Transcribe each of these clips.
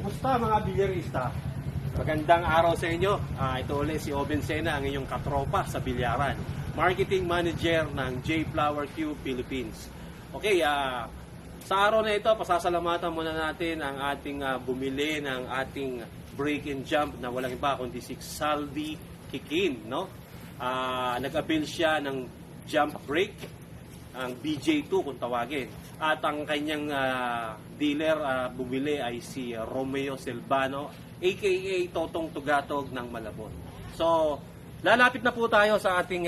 Kumusta mga bilyarista? Magandang araw sa inyo. Ito ulit si Oben Sena, ang inyong katropa sa bilyaran. Marketing Manager ng J Flower Q Philippines. Okay, sa araw na ito, pasasalamatan muna natin ang ating bumili ng ating break and jump na walang iba kundi si Saldi Kikin. No? Nag-avail siya ng jump break, ang BJ2 kung tawagin. At ang kanyang dealer bumili ay si Romeo Silvano, aka Totong Tugatog ng Malabon. So, lalapit na po tayo sa ating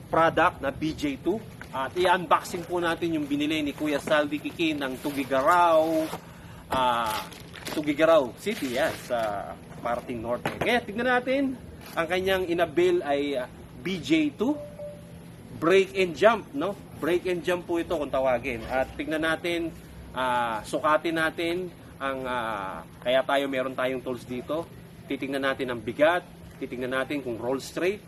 product na BJ2. At i-unboxing po natin yung binili ni Kuya Saldi Kikin ng Tugigaraw City, sa Parating Norte. Kaya tignan natin, ang kanyang inabil ay BJ2 break and jump, no? Break and jump po ito kung tawagin. At tignan natin, sukatin natin ang kaya meron tayong tools dito. Titingnan natin ang bigat, titingnan natin kung roll straight.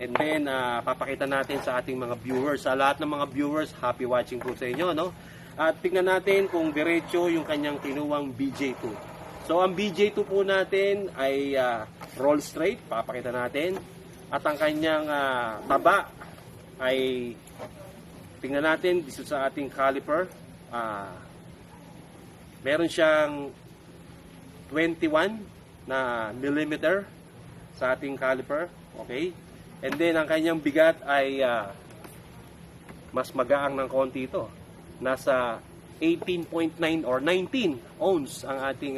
And then papakita natin sa ating mga viewers, sa lahat ng mga viewers, happy watching po sa inyo, no? At tingnan natin kung diretso yung kanyang kinuwang BJ2. So ang BJ2 po natin ay roll straight, papakita natin. At ang kanyang taba ay tingnan natin dito sa ating caliper. Meron siyang 21 na millimeter sa ating caliper. Okay? And then ang kanyang bigat ay mas magaang ng konti ito. Nasa 18.9 or 19 ounce ang ating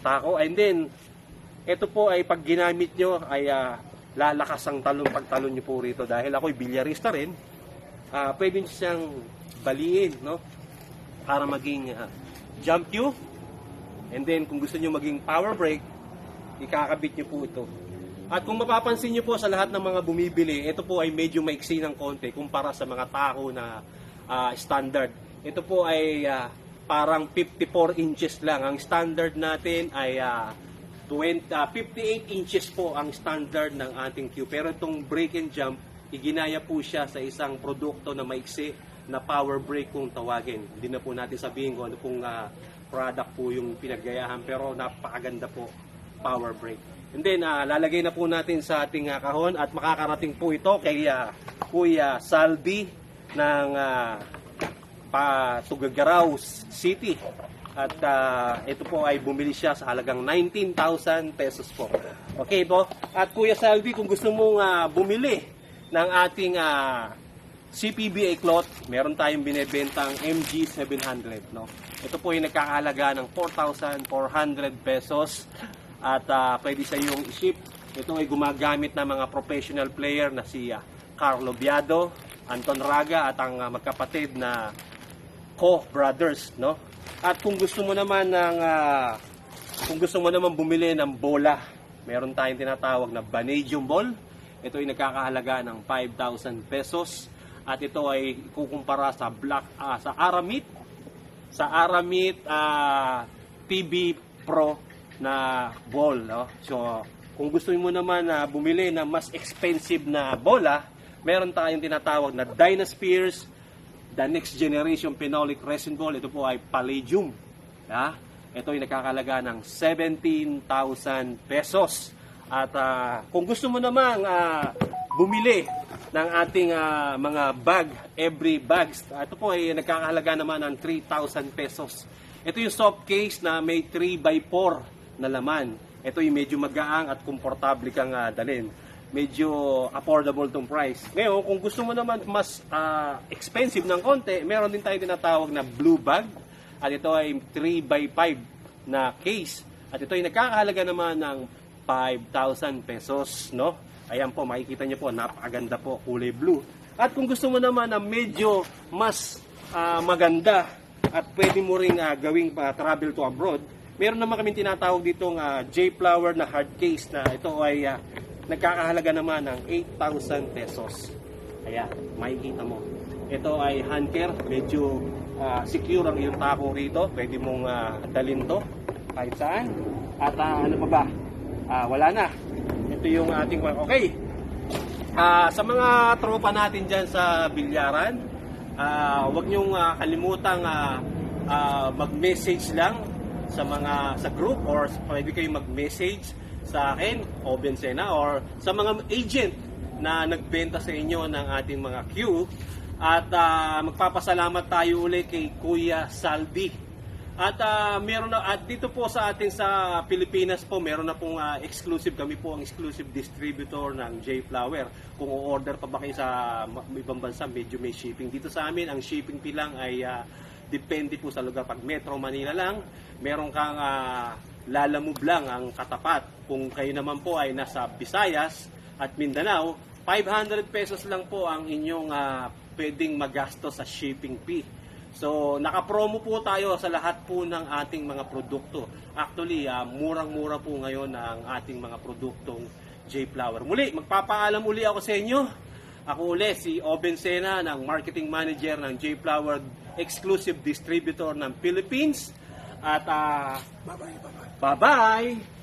tako. And then ito po ay pag ginamit nyo ay lalakas ang pagtalon nyo po rito. Dahil ako'y bilyarista rin, pwede nyo siyang baliin, no? Para maging jump cue. And then kung gusto nyo maging power break, ikakabit nyo po ito. At kung mapapansin nyo po sa lahat ng mga bumibili, ito po ay medyo maiksi ng konti kumpara sa mga tako na standard. Ito po ay parang 54 inches lang. Ang standard natin ay 58 inches po ang standard ng ating cue. Pero itong break and jump, iginaya po siya sa isang produkto na maiksi na power break kung tawagin. Hindi na po natin sabihin kung ano pong product po yung pinaggayahan, pero napakaganda po, power break. And then lalagay na po natin sa ating kahon at makakarating po ito kay Kuya Saldi ng Tugigaraw City. At ito po ay bumili siya sa halagang 19,000 pesos po. Okay po. At Kuya Saldi, kung gusto mong bumili ng ating CPBA cloth, meron tayong binebentang MG700. No? Ito po ay nagkakahalaga ng 4,400 pesos. At pwede sa iyong i-ship. Ito ay gumagamit ng mga professional player na si Carlo Biado, Anton Raga at ang magkapatid na Koch brothers, no? At kung gusto mo naman bumili ng bola, meron tayong tinatawag na Vanadium ball. Ito ay nagkakahalaga ng 5,000 pesos at ito ay kukumpara sa Aramid TB Pro na ball, no? So, kung gusto mo naman bumili ng mas expensive na bola, meron tayong tinatawag na Dynaspheres, the next generation phenolic resin ball. Ito po ay palladium. Ito ay nakakalaga ng 17,000 pesos. At kung gusto mo naman bumili ng ating mga bag, every bags, ito po ay nagkakahalaga naman ng 3,000 pesos. Ito yung soft case na may 3x4 na laman. Ito yung medyo magaang at komportable kang dalhin. Medyo affordable tong price. Ngayon, kung gusto mo naman mas expensive ng konti, meron din tayo tinatawag na blue bag. At ito ay 3x5 na case. At ito ay nagkakahalaga naman ng 5,000 pesos, no? Ayan po, makikita niyo po, napakaganda po, kulay blue. At kung gusto mo naman na medyo mas maganda at pwede mo ring gawing travel to abroad, meron naman kami tinatawag ditong J Flower na hard case na ito ay nagkakahalaga naman ng 8,000 pesos. Ayan, makikita mo. Ito ay handker, medyo secure ang iyong tako rito. Pwede mong dalhin to kahit saan. At ano pa ba? Wala na. Ito yung ating okay. Sa mga tropa natin dyan sa bilyaran, huwag nyong kalimutang mag-message lang sa group or pwede kayo mag-message sa akin, Oben Sena, or sa mga agent na nagbenta sa inyo ng ating mga Q. At magpapasalamat tayo ulit kay Kuya Saldi. At meron na at dito po sa atin sa Pilipinas po, meron na pong exclusive, kami po ang exclusive distributor ng J-Flower. Kung o-order pa ba kayo sa ibang bansa, medyo may shipping. Dito sa amin, ang shipping fee lang ay depende po sa lugar. Pag Metro Manila lang, meron kang Lalamove lang ang katapat. Kung kayo naman po ay nasa Visayas at Mindanao, 500 pesos lang po ang inyong pwedeng magasto sa shipping fee. So, naka-promo po tayo sa lahat po ng ating mga produkto. Actually, murang-mura po ngayon ang ating mga produktong J-Flower. Muli, magpapaalam uli ako sa inyo. Ako uli, si Oben Sena, ng Marketing Manager ng J-Flower Exclusive Distributor ng Philippines. At, bye-bye.